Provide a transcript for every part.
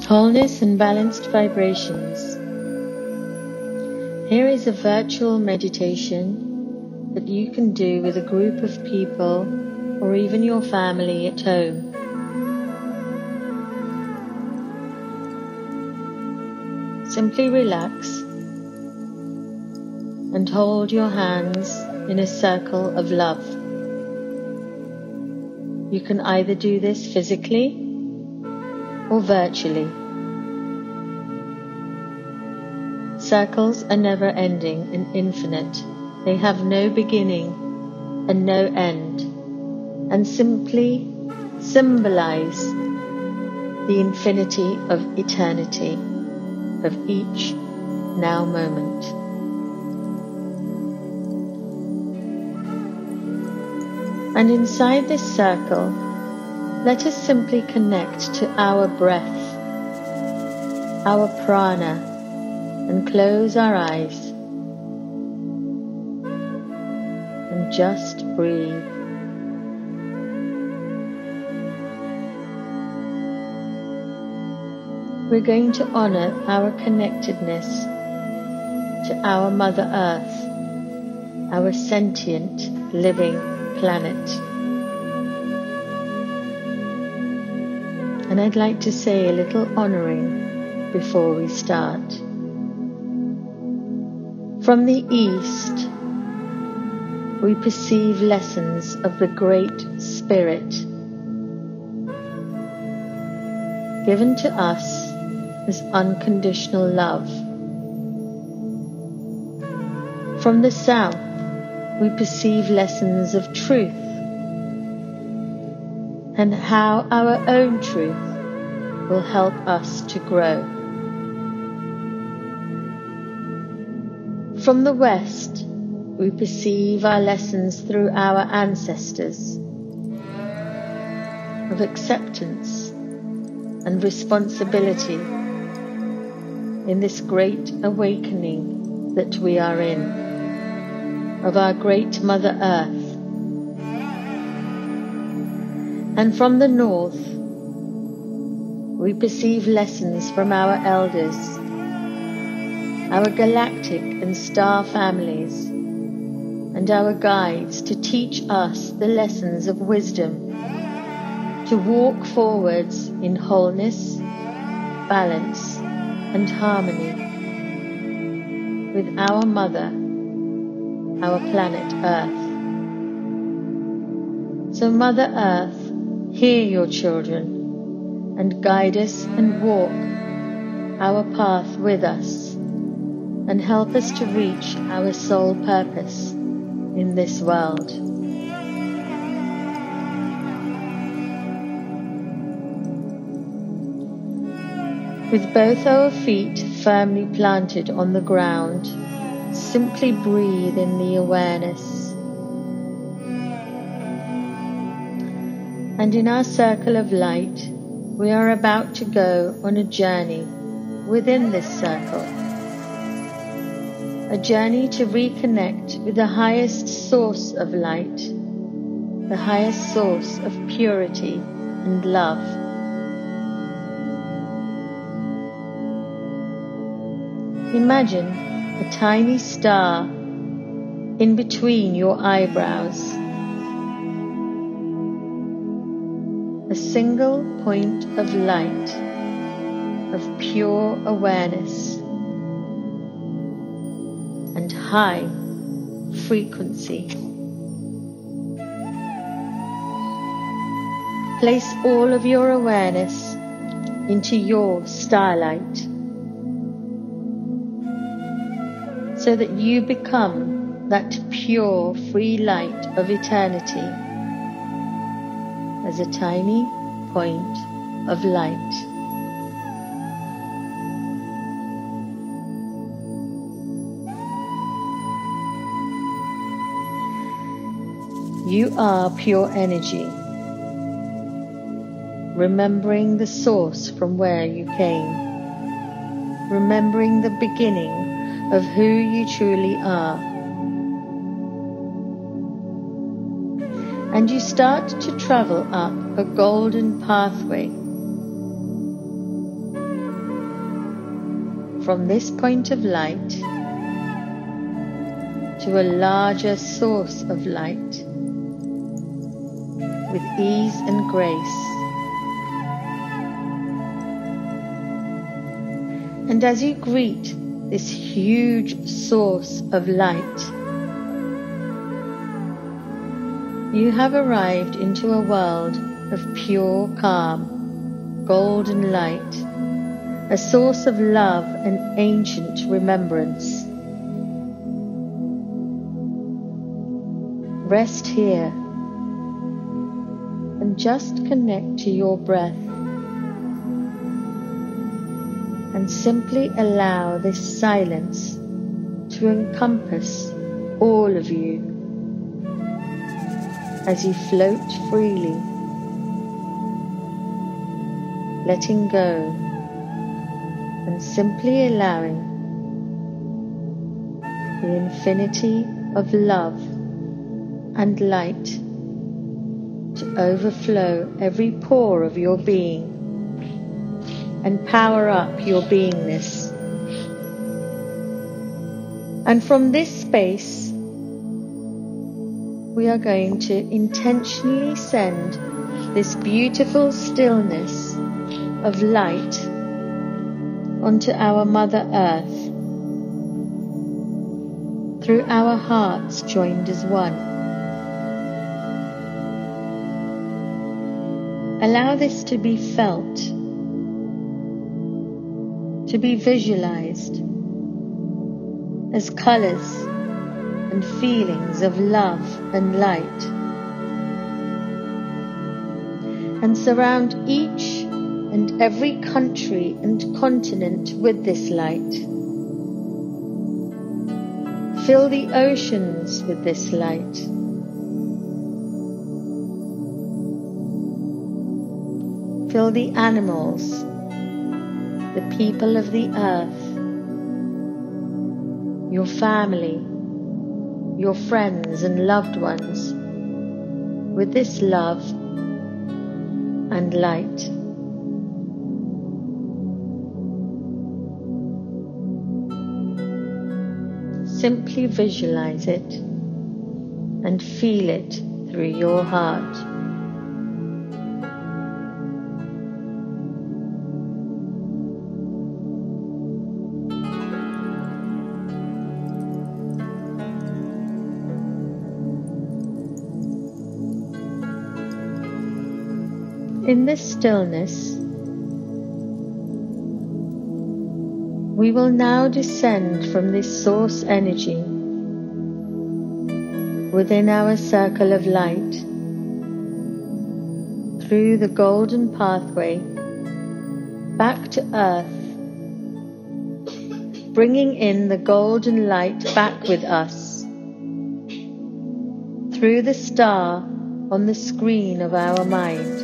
Wholeness and balanced vibrations. Here is a virtual meditation that you can do with a group of people or even your family at home. Simply relax and hold your hands in a circle of love. You can either do this physically or virtually. Circles are never ending and infinite. They have no beginning and no end, and simply symbolize the infinity of eternity of each now moment. And inside this circle, let us simply connect to our breath, our prana, and close our eyes and just breathe. We're going to honor our connectedness to our Mother Earth, our sentient living planet. And I'd like to say a little honoring before we start. From the East, we perceive lessons of the Great Spirit given to us as unconditional love. From the South, we perceive lessons of truth and how our own truth will help us to grow. From the West, we perceive our lessons through our ancestors of acceptance and responsibility in this great awakening that we are in, of our great Mother Earth. And from the North, we perceive lessons from our elders, our galactic and star families, and our guides to teach us the lessons of wisdom, to walk forwards in wholeness, balance, and harmony with our Mother, our planet Earth. So Mother Earth, hear your children and guide us and walk our path with us and help us to reach our soul purpose in this world. With both our feet firmly planted on the ground, simply breathe in the awareness. And in our circle of light, we are about to go on a journey within this circle. A journey to reconnect with the highest source of light, the highest source of purity and love. Imagine a tiny star in between your eyebrows. A single point of light, of pure awareness and high frequency. Place all of your awareness into your starlight, so that you become that pure, free light of eternity as a tiny point of light. You are pure energy, remembering the source from where you came, remembering the beginning of who you truly are. And you start to travel up a golden pathway from this point of light to a larger source of light with ease and grace. And as you greet this huge source of light, you have arrived into a world of pure calm, golden light, a source of love and ancient remembrance. Rest here and just connect to your breath, and simply allow this silence to encompass all of you as you float freely, letting go and simply allowing the infinity of love and light to overflow every pore of your being and power up your beingness. And from this space, we are going to intentionally send this beautiful stillness of light onto our Mother Earth through our hearts joined as one. Allow this to be felt, to be visualized as colors and feelings of love and light, and surround each and every country and continent with this light. Fill the oceans with this light. Fill the animals, the people of the earth, your family, your friends and loved ones with this love and light. Simply visualize it and feel it through your heart. In this stillness, we will now descend from this source energy within our circle of light through the golden pathway back to earth, bringing in the golden light back with us through the star on the screen of our mind.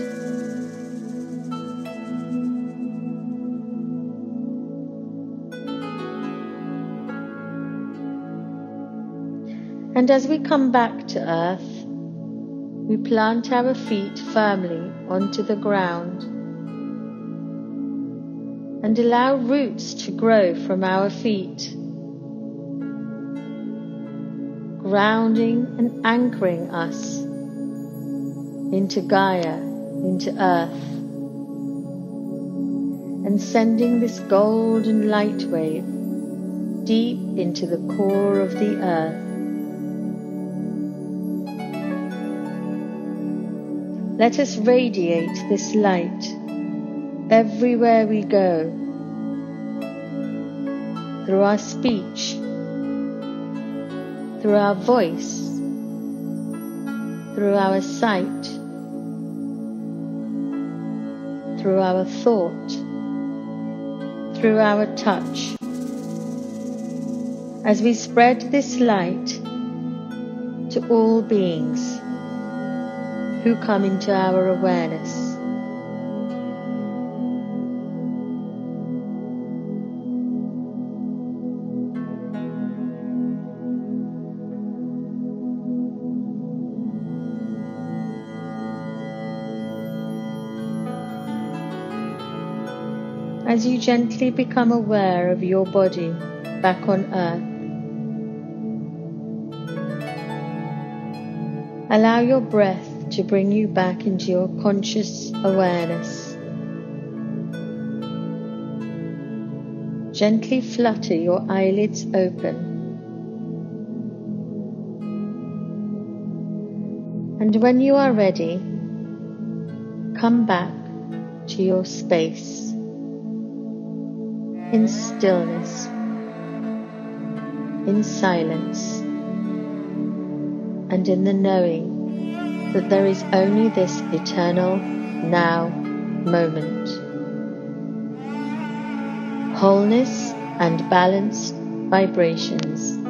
And as we come back to earth, we plant our feet firmly onto the ground and allow roots to grow from our feet, grounding and anchoring us into Gaia, into earth, and sending this golden light wave deep into the core of the earth. Let us radiate this light everywhere we go, through our speech, through our voice, through our sight, through our thought, through our touch, as we spread this light to all beings who come into our awareness. as you gently become aware of your body back on earth. Allow your breath to bring you back into your conscious awareness. Gently flutter your eyelids open. And when you are ready, come back to your space in stillness, in silence, and in the knowing that there is only this eternal now moment. Wholeness and balanced vibrations.